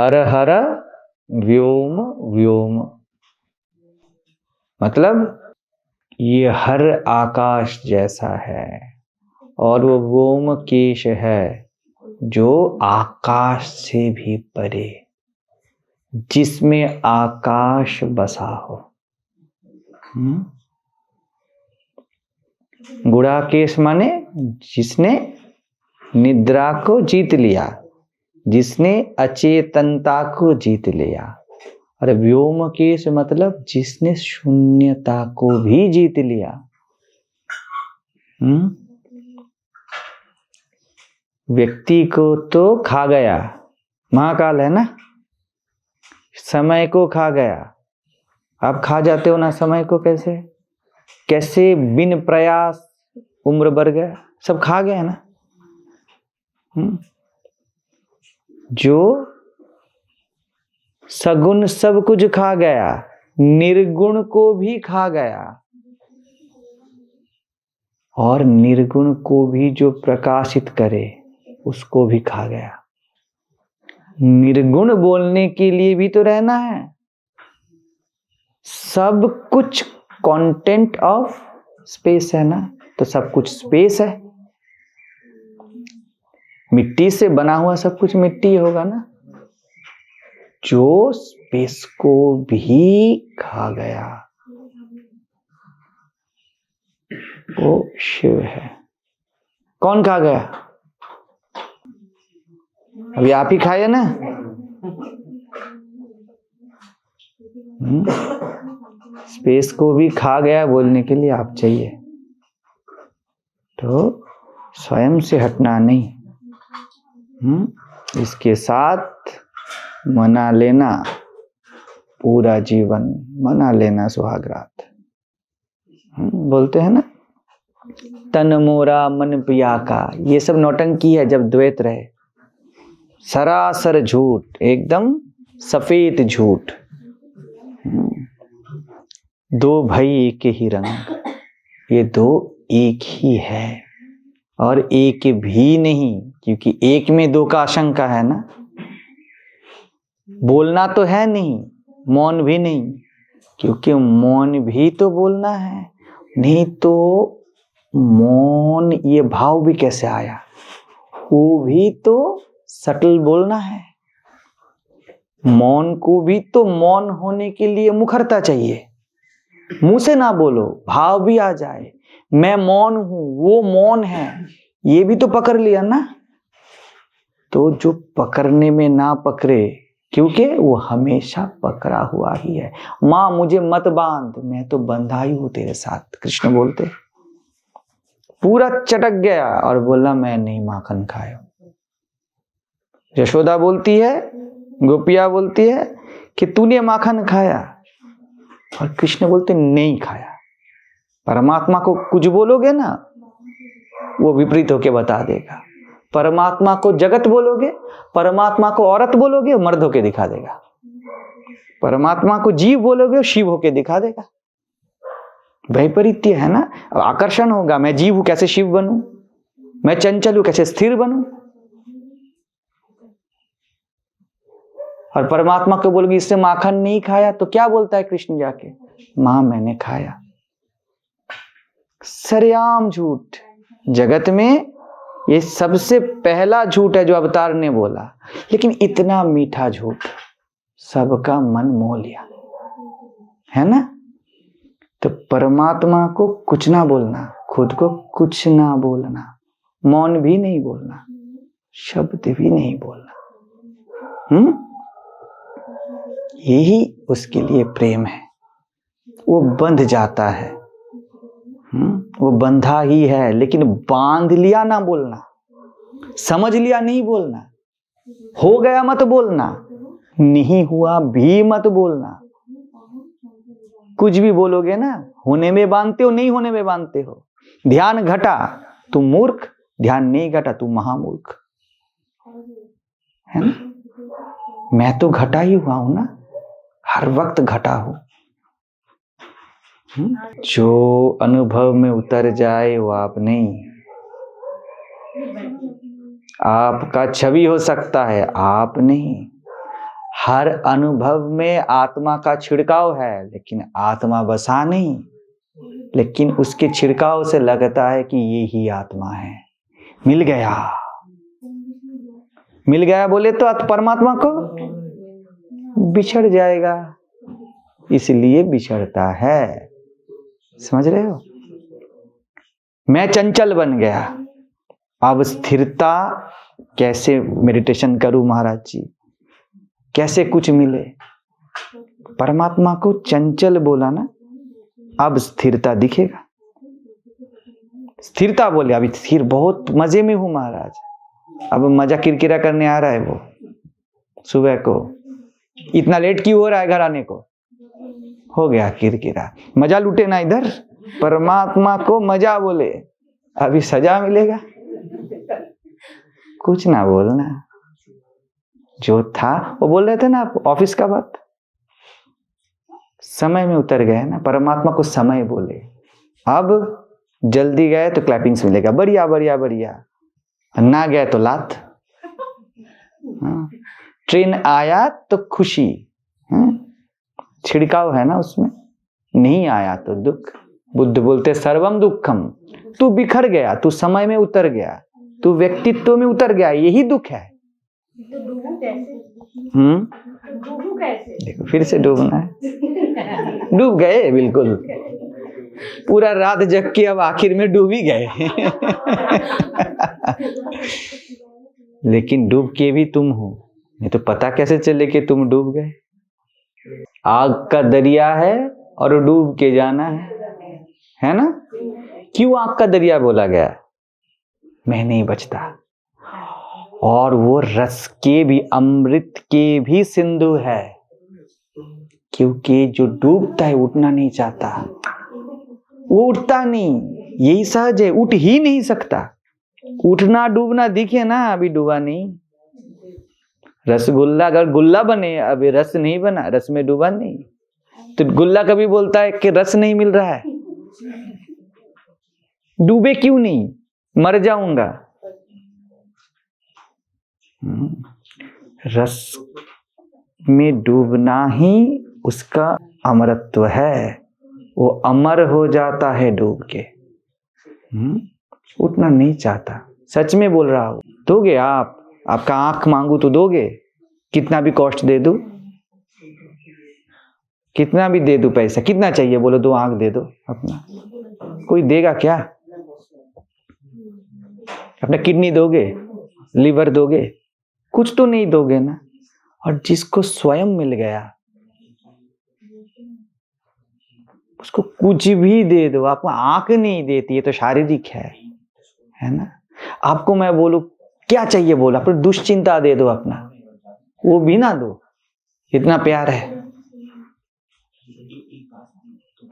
हर हर व्योम व्योम, मतलब ये हर आकाश जैसा है और वो व्योमकेश है जो आकाश से भी परे, जिसमें आकाश बसा हो। गुड़ाकेश माने जिसने निद्रा को जीत लिया, जिसने अचेतनता को जीत लिया। और व्योमकेश मतलब जिसने शून्यता को भी जीत लिया। व्यक्ति को तो खा गया, महाकाल है ना, समय को खा गया। आप खा जाते हो ना समय को, कैसे कैसे बिन प्रयास उम्र बढ़ गया, सब खा गया ना। जो सगुण सब कुछ खा गया, निर्गुण को भी खा गया, और निर्गुण को भी जो प्रकाशित करे उसको भी खा गया। निर्गुण बोलने के लिए भी तो रहना है। सब कुछ कंटेंट ऑफ स्पेस है ना, तो सब कुछ स्पेस है। मिट्टी से बना हुआ सब कुछ मिट्टी होगा ना। जो स्पेस को भी खा गया वो शिव है। कौन खा गया? अभी आप ही खाए ना। स्पेस को भी खा गया बोलने के लिए आप चाहिए, तो स्वयं से हटना नहीं। इसके साथ मना लेना पूरा जीवन, मना लेना सुहागरात। बोलते हैं ना, तन मोरा मन पिया का, ये सब नौटंकी है जब द्वैत रहे। सरासर झूठ, एकदम सफेद झूठ। दो भाई एक ही रंग, ये दो एक ही है और एक भी नहीं, क्योंकि एक में दो का आशंका है ना। बोलना तो है नहीं, मौन भी नहीं, क्योंकि मौन भी तो बोलना है। नहीं तो मौन ये भाव भी कैसे आया, वो भी तो सटल बोलना है। मौन को भी तो मौन होने के लिए मुखरता चाहिए। मुंह से ना बोलो, भाव भी आ जाए, मैं मौन हूं, वो मौन है, ये भी तो पकड़ लिया ना। तो जो पकड़ने में ना पकड़े, क्योंकि वो हमेशा पकड़ा हुआ ही है। मां मुझे मत बांध, मैं तो बंधा ही हूं तेरे साथ, कृष्ण बोलते। पूरा चटक गया और बोला मैं नहीं माखन खाया। यशोदा बोलती है, गोपिया बोलती है कि तूने माखन खाया, और कृष्ण बोलते नहीं खाया। परमात्मा को कुछ बोलोगे ना, वो विपरीत होके बता देगा। परमात्मा को जगत बोलोगे, परमात्मा को औरत बोलोगे, मर्द होके दिखा देगा। परमात्मा को जीव बोलोगे, शिव होके दिखा देगा। वैपरीत्य है ना, आकर्षण होगा। मैं जीव हूं, कैसे शिव बनूं? मैं चंचल हूं, कैसे स्थिर बनूं? और परमात्मा को बोलोगे इससे माखन नहीं खाया, तो क्या बोलता है कृष्ण जाके? मां मैंने खाया। सरेआम झूठ। जगत में ये सबसे पहला झूठ है जो अवतार ने बोला, लेकिन इतना मीठा झूठ, सबका मन मोह लिया, है ना। तो परमात्मा को कुछ ना बोलना, खुद को कुछ ना बोलना, मौन भी नहीं बोलना, शब्द भी नहीं बोलना। यही उसके लिए प्रेम है। वो बंध जाता है, वो बंधा ही है, लेकिन बांध लिया ना बोलना, समझ लिया नहीं बोलना, हो गया मत बोलना, नहीं हुआ भी मत बोलना। कुछ भी बोलोगे ना, होने में बांधते हो, नहीं होने में बांधते हो। ध्यान घटा तुम मूर्ख, ध्यान नहीं घटा तुम महामूर्ख, है ना। मैं तो घटा ही हुआ हूं ना, हर वक्त घटा हूं। जो अनुभव में उतर जाए वो आप नहीं। आपका छवि हो सकता है, आप नहीं। हर अनुभव में आत्मा का छिड़काव है, लेकिन आत्मा बसा नहीं, लेकिन उसके छिड़काव से लगता है कि ये ही आत्मा है। मिल गया, मिल गया बोले तो परमात्मा को बिछड़ जाएगा, इसलिए बिछड़ता है। समझ रहे हो? मैं चंचल बन गया, अब स्थिरता कैसे मेडिटेशन करूं महाराज जी, कैसे कुछ मिले? परमात्मा को चंचल बोला ना, अब स्थिरता दिखेगा। स्थिरता बोले अभी स्थिर, बहुत मजे में हूं महाराज, अब मजा किरकिरा करने आ रहा है वो। सुबह को इतना लेट क्यों हो रहा है घर आने को? हो गया किरकिरा, मजा लूटे ना इधर। परमात्मा को मजा बोले, अभी सजा मिलेगा। कुछ ना बोलना, जो था वो बोल रहे थे ना ऑफिस का बात, समय में उतर गए ना, परमात्मा को समय बोले। अब जल्दी गए तो क्लैपिंग्स मिलेगा, बढ़िया बढ़िया बढ़िया, ना गए तो लात। ट्रेन आया तो खुशी, छिड़काव है ना उसमें, नहीं आया तो दुख। बुद्ध बोलते सर्वम दुखम, तू बिखर गया, तू समय में उतर गया, तू व्यक्तित्व में उतर गया, यही दुख है। तो डूबू कैसे? डूबू कैसे? देखो फिर से डूबना है, डूब गए बिल्कुल, पूरा रात जग के अब आखिर में डूब ही गए। लेकिन डूब के भी तुम हो, नहीं तो पता कैसे चले कि तुम डूब गए? आग का दरिया है और डूब के जाना है ना? क्यों आग का दरिया बोला गया? मैं नहीं बचता, और वो रस के भी, अमृत के भी सिंधु है, क्योंकि जो डूबता है उठना नहीं चाहता, वो उठता नहीं, यही सहज है, उठ ही नहीं सकता। उठना डूबना दिखे ना, अभी डूबा नहीं। रसगुल्ला अगर गुल्ला बने, अभी रस नहीं बना, रस में डूबा नहीं, तो गुल्ला कभी बोलता है कि रस नहीं मिल रहा है? डूबे क्यों नहीं? मर जाऊंगा। रस में डूबना ही उसका अमरत्व है, वो अमर हो जाता है डूब के। उठना नहीं चाहता, सच में बोल रहा हूं। दोगे आप? आपका आंख मांगू तो दोगे? कितना भी कॉस्ट दे दूं, कितना भी दे दूं पैसा, कितना चाहिए बोलो? 2 आंख दे दो अपना, कोई देगा क्या? अपना किडनी दोगे, लिवर दोगे? कुछ तो नहीं दोगे ना। और जिसको स्वयं मिल गया उसको कुछ भी दे दो। आपको आंख नहीं देती है तो शारीरिक है ना? आपको मैं बोलूं क्या चाहिए बोलो, अपनी दुश्चिंता दे दो अपना, वो भी ना दो, इतना प्यार है।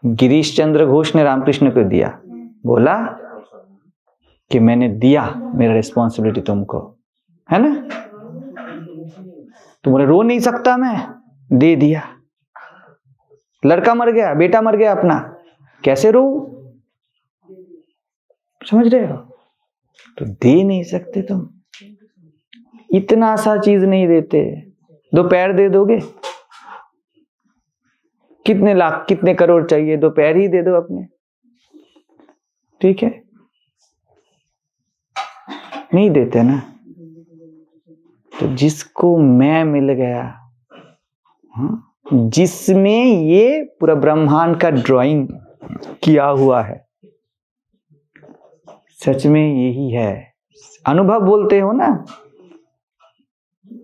गिरीश चंद्र घोष ने रामकृष्ण को दिया, बोला कि मैंने दिया, मेरा रिस्पॉन्सिबिलिटी तुमको है ना। तुम बोले रो नहीं सकता मैं, दे दिया। लड़का मर गया, बेटा मर गया अपना, कैसे रो? समझ रहे हो? तो दे नहीं सकते तुम, इतना सा चीज नहीं देते। 2 पैर दे दोगे? कितने लाख कितने करोड़ चाहिए? 2 पैर ही दे दो अपने, ठीक है? नहीं देते ना। तो जिसको मैं मिल गया, जिसमें ये पूरा ब्रह्मांड का ड्राइंग किया हुआ है, सच में यही है। अनुभव बोलते हो ना,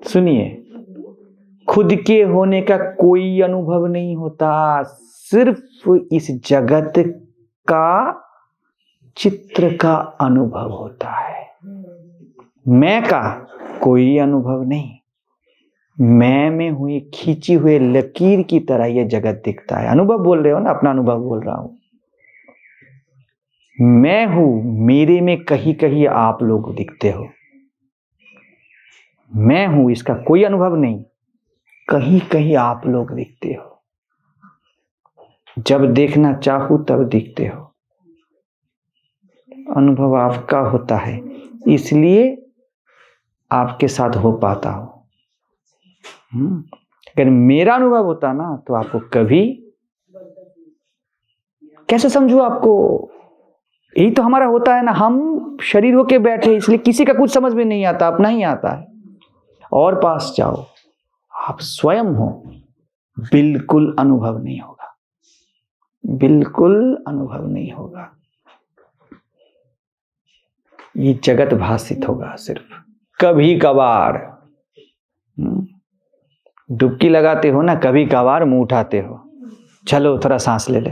सुनिए, खुद के होने का कोई अनुभव नहीं होता, सिर्फ इस जगत का चित्र का अनुभव होता है। मैं का कोई अनुभव नहीं, मैं में हुई खींची हुई लकीर की तरह यह जगत दिखता है। अनुभव बोल रहे हो ना, अपना अनुभव बोल रहा हूं। मैं हूं, मेरे में कहीं कहीं आप लोग दिखते हो। मैं हूं, इसका कोई अनुभव नहीं, कहीं कहीं आप लोग दिखते हो। जब देखना चाहूं तब दिखते हो। अनुभव आपका होता है, इसलिए आपके साथ हो पाता हूं। अगर मेरा अनुभव होता ना तो आपको कभी, कैसे समझू आपको, यही तो हमारा होता है ना, हम शरीर होके बैठे इसलिए किसी का कुछ समझ में नहीं आता, अपना ही आता है। और पास जाओ, आप स्वयं हो, बिल्कुल अनुभव नहीं होगा, बिल्कुल अनुभव नहीं होगा। ये जगत भाषित होगा सिर्फ कभी कभार। डुबकी लगाते हो ना, कभी कभार मुंह उठाते हो, चलो थोड़ा सांस ले ले,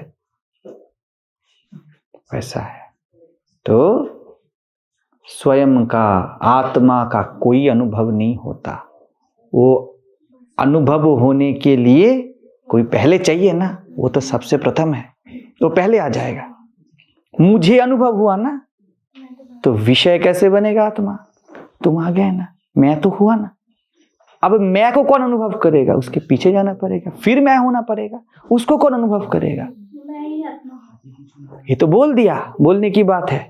वैसा है। तो स्वयं का, आत्मा का कोई अनुभव नहीं होता। वो अनुभव होने के लिए कोई पहले चाहिए ना, वो तो सबसे प्रथम है, तो पहले आ जाएगा। मुझे अनुभव हुआ ना, तो विषय कैसे बनेगा आत्मा? तुम आ गए ना, मैं तो हुआ ना। अब मैं को कौन अनुभव करेगा? उसके पीछे जाना पड़ेगा, फिर मैं होना पड़ेगा। उसको कौन अनुभव करेगा? मैं ही आत्मा। ये तो बोल दिया, बोलने की बात है।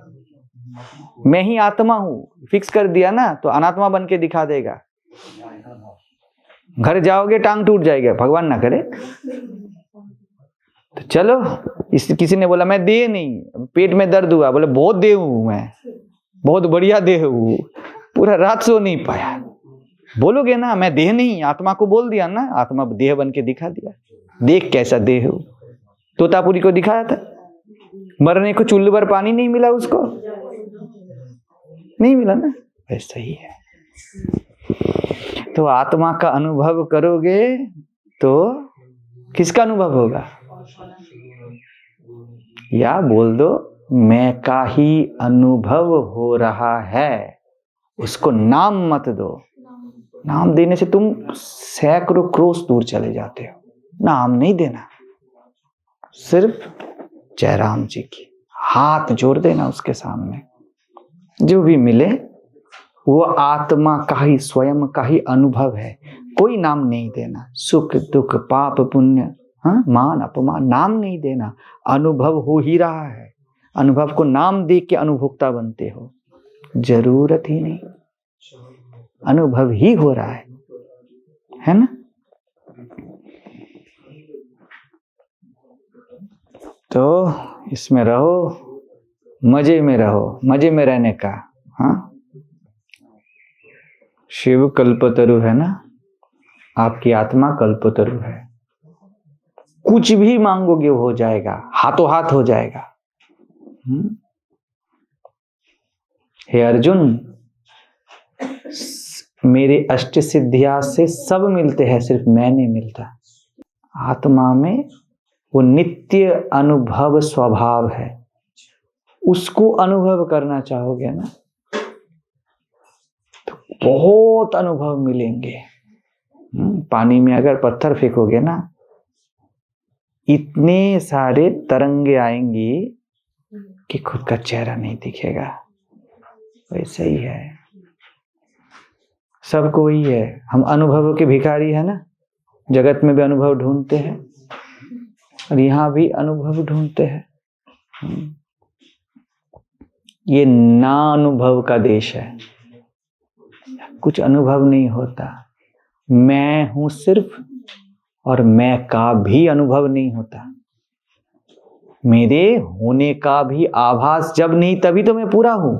मैं ही आत्मा हूं फिक्स कर दिया ना, तो अनात्मा बन के दिखा देगा। घर जाओगे टांग टूट जाएगा, भगवान ना करे। तो चलो, किसी ने बोला मैं देह नहीं, पेट में दर्द हुआ, बोले बहुत देह हूं मैं, बहुत बढ़िया देह हूं, पूरा रात सो नहीं पाया। बोलोगे ना मैं देह नहीं, आत्मा को बोल दिया ना, आत्मा देह बन के दिखा दिया। देख कैसा देह हो, तोतापुरी को दिखाया था, मरने को चुल्लू भर पानी नहीं मिला उसको, नहीं मिला ना, वैसा ही है। तो आत्मा का अनुभव करोगे तो किसका अनुभव होगा? या बोल दो मैं का ही अनुभव हो रहा है, उसको नाम मत दो। नाम देने से तुम सैकड़ों क्रोस दूर चले जाते हो। नाम नहीं देना, सिर्फ जयराम जी की हाथ जोड़ देना उसके सामने, जो भी मिले वो आत्मा का ही, स्वयं का ही अनुभव है। कोई नाम नहीं देना, सुख दुख पाप पुण्य, हाँ, मान अपमान, नाम नहीं देना। अनुभव हो ही रहा है, अनुभव को नाम दे के अनुभोक्ता बनते हो, जरूरत ही नहीं, अनुभव ही हो रहा है ना। तो इसमें रहो, मजे में रहो, मजे में रहने का। हाँ, शिव कल्पतरु है ना, आपकी आत्मा कल्पतरु है। कुछ भी मांगोगे हो जाएगा, हाथों हाथ हो जाएगा। हे अर्जुन, मेरे अष्ट सिद्धियां से सब मिलते हैं, सिर्फ मैं नहीं मिलता। आत्मा में वो नित्य अनुभव स्वभाव है, उसको अनुभव करना चाहोगे ना तो बहुत अनुभव मिलेंगे। पानी में अगर पत्थर फेंकोगे ना, इतने सारे तरंगे आएंगी कि खुद का चेहरा नहीं दिखेगा। वैसे ही है, सबको ही है। हम अनुभवों के भिखारी है ना, जगत में भी अनुभव ढूंढते हैं और यहाँ भी अनुभव ढूंढते हैं। ये ना अनुभव का देश है, कुछ अनुभव नहीं होता। मैं हूं सिर्फ, और मैं का भी अनुभव नहीं होता। मेरे होने का भी आभास जब नहीं, तभी तो मैं पूरा हूं।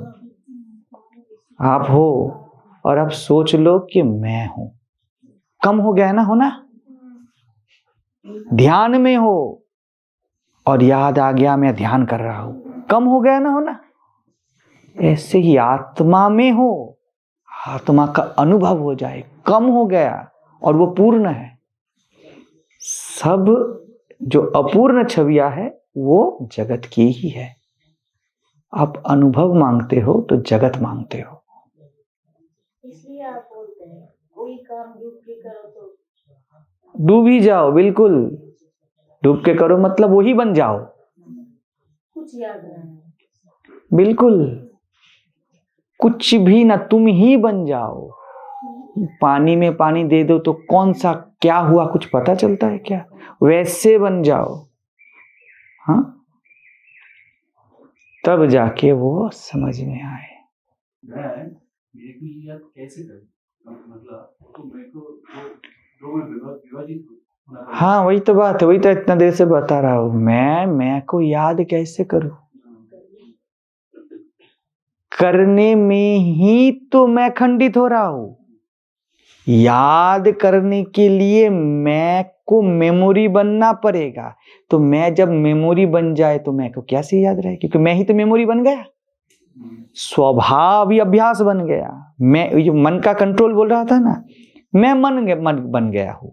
आप हो और आप सोच लो कि मैं हूं, कम हो गया है ना होना। ध्यान में हो और याद आ गया मैं ध्यान कर रहा हूं, कम हो गया ना होना। ऐसे ही आत्मा में हो, आत्मा का अनुभव हो जाए, कम हो गया और वो पूर्ण है। सब जो अपूर्ण छवियां है वो जगत की ही है। आप अनुभव मांगते हो तो जगत मांगते हो। इसलिए आप बोलते हैं कोई काम डूब के करो तो डूब ही जाओ, बिल्कुल डूब के करो, मतलब वही बन जाओ, कुछ याद नहीं, बिल्कुल कुछ भी ना, तुम ही बन जाओ। पानी में पानी दे दो तो कौन सा क्या हुआ कुछ पता चलता है क्या? वैसे बन जाओ। हाँ, तब जाके वो समझ में आए। मैं मेरे को ये याद कैसे करूं? मतलब तो मेरे को हाँ वही तो बात है, वही तो इतना देर से बता रहा हूं। मैं को याद कैसे करूं? करने में ही तो मैं खंडित हो रहा हूं। याद करने के लिए मैं को मेमोरी बनना पड़ेगा। तो मैं जब मेमोरी बन जाए तो मैं को क्या से याद रहे? क्योंकि मैं ही तो मेमोरी बन गया, स्वभाव ही अभ्यास बन गया। मैं ये मन का कंट्रोल बोल रहा था ना, मैं मन बन गया हूं।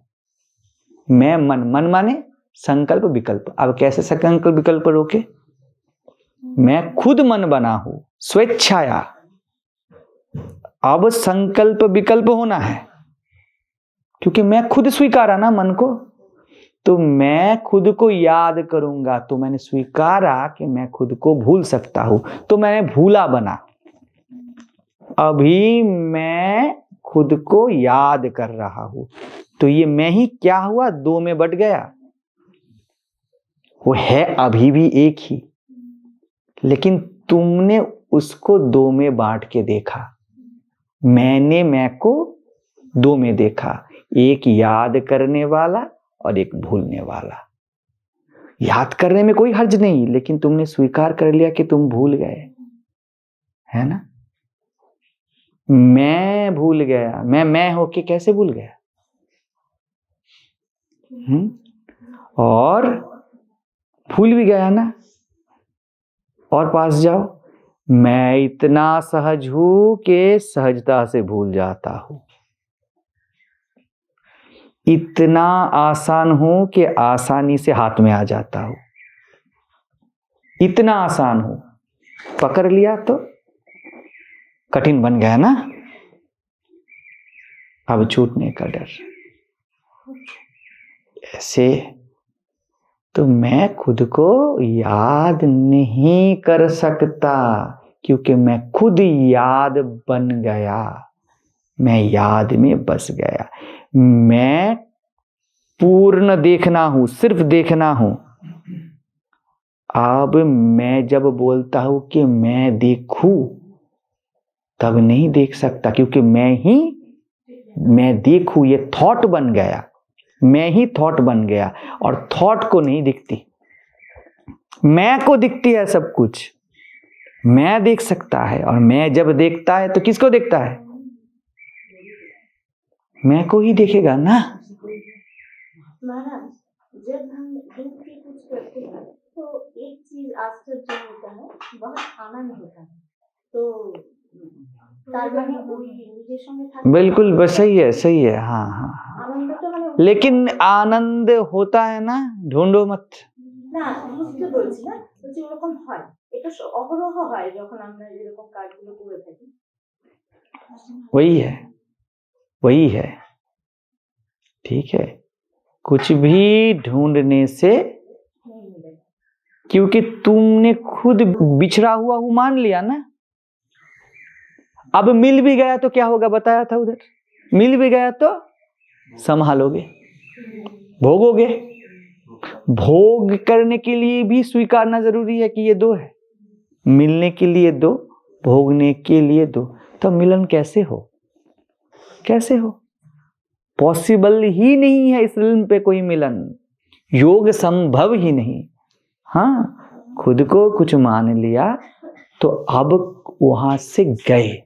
मैं मन माने संकल्प विकल्प। अब कैसे संकल्प विकल्प रोके? मैं खुद मन बना हूं स्वेच्छाया। अब संकल्प विकल्प होना है, क्योंकि मैं खुद स्वीकारा ना मन को। तो मैं खुद को याद करूंगा, तो मैंने स्वीकारा कि मैं खुद को भूल सकता हूं, तो मैंने भूला बना। अभी मैं खुद को याद कर रहा हूं, तो ये मैं ही क्या हुआ? दो में बट गया। वो है अभी भी एक ही, लेकिन तुमने उसको दो में बांट के देखा। मैंने मैं को दो में देखा, एक याद करने वाला और एक भूलने वाला। याद करने में कोई हर्ज नहीं, लेकिन तुमने स्वीकार कर लिया कि तुम भूल गए, है ना? मैं भूल गया, मैं होके कैसे भूल गया? और भूल भी गया ना। और पास जाओ, मैं इतना सहज हूं कि सहजता से भूल जाता हूं। इतना आसान हूं कि आसानी से हाथ में आ जाता हूं। इतना आसान हूं, पकड़ लिया तो कठिन बन गया ना। अब छूटने का डर। ऐसे तो मैं खुद को याद नहीं कर सकता, क्योंकि मैं खुद याद बन गया। मैं याद में बस गया। मैं पूर्ण देखना हूं, सिर्फ देखना हूं। अब मैं जब बोलता हूं कि मैं देखूं, तब नहीं देख सकता, क्योंकि मैं देखूं ये थॉट बन गया। मैं ही थॉट बन गया, और थॉट को नहीं दिखती, मैं को दिखती है सब कुछ। मैं देख सकता है, और मैं जब देखता है तो किसको देखता है? मैं को ही देखेगा ना। महाराज, जब हम दुख की कुछ करते हैं तो एक चीज आश्चर्य होता है, बहुत आनंद होता है। तो बिल्कुल बस सही है, सही है। हाँ। लेकिन आनंद होता है ना, ढूंढो मत না। বুঝতে বলছি না, যে ওরকম হয়, এটা অহরহ হয় যখন আমরা এরকম কাজগুলো করে থাকি। वही है। ठीक है, कुछ भी ढूंढने से, क्योंकि तुमने खुद बिछड़ा हुआ हूं मान लिया ना। अब मिल भी गया तो क्या होगा? बताया था उधर, मिल भी गया तो संभालोगे, भोगोगे। भोग करने के लिए भी स्वीकारना जरूरी है कि ये दो है। मिलने के लिए दो, भोगने के लिए दो। तो मिलन कैसे हो? कैसे हो? पॉसिबल ही नहीं है इस फिल्म पे कोई मिलन। योग संभव ही नहीं। हाँ, खुद को कुछ मान लिया तो अब वहां से गए।